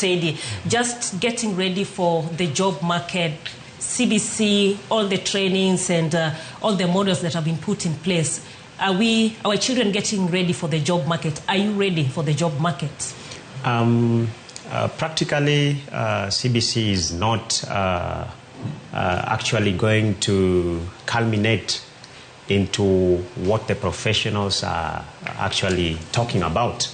Teddy. Just getting ready for the job market, CBC, all the trainings and all the models that have been put in place. Are our children getting ready for the job market? Are you ready for the job market? Practically, CBC is not actually going to culminate into what the professionals are actually talking about.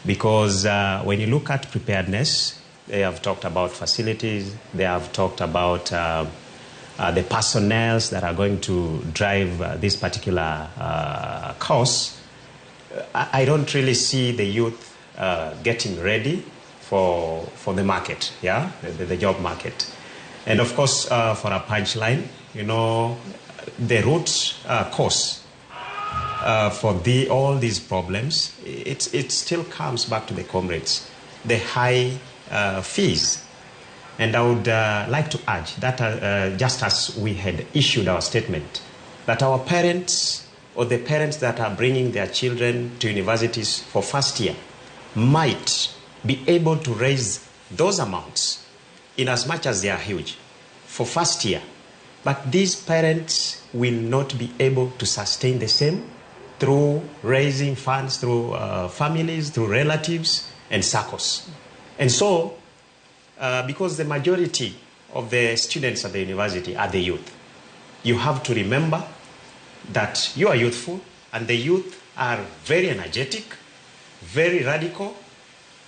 Because when you look at preparedness, they have talked about facilities, they have talked about the personnel that are going to drive this particular course. I don't really see the youth getting ready for the market, yeah, the job market. And of course, for a punchline, you know, the root cause for all these problems, it still comes back to the comrades, the high fees. And I would like to urge that just as we had issued our statement, that our parents or the parents that are bringing their children to universities for first year might be able to raise those amounts in as much as they are huge for first year. But these parents will not be able to sustain the same through raising funds through families, through relatives and circles. And so, because the majority of the students at the university are the youth, you have to remember that you are youthful and the youth are very energetic, very radical,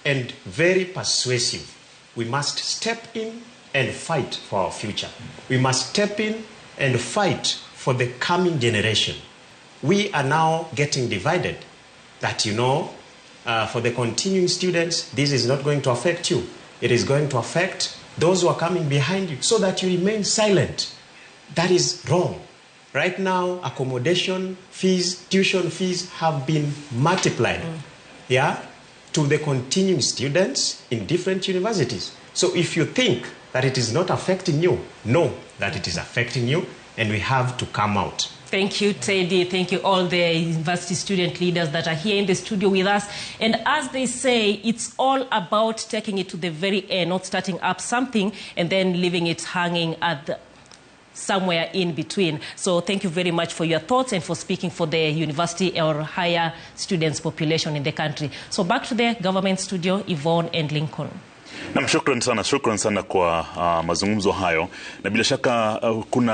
and very persuasive. We must step in and fight for our future. We must step in and fight for the coming generation. We are now getting divided that, you know, for the continuing students, this is not going to affect you. It is going to affect those who are coming behind you so that you remain silent. That is wrong. Right now, accommodation fees, tuition fees have been multiplied, yeah, to the continuing students in different universities. So if you think that it is not affecting you, know that it is affecting you, and we have to come out. Thank you, Teddy. Thank you, all the university student leaders that are here in the studio with us. And as they say, it's all about taking it to the very end, not starting up something and then leaving it hanging at somewhere in between. So thank you very much for your thoughts and for speaking for the university or higher students population in the country. So back to the government studio, Yvonne and Lincoln. Na shukran sana kwa mazungumzo hayo. Na bila shaka kuna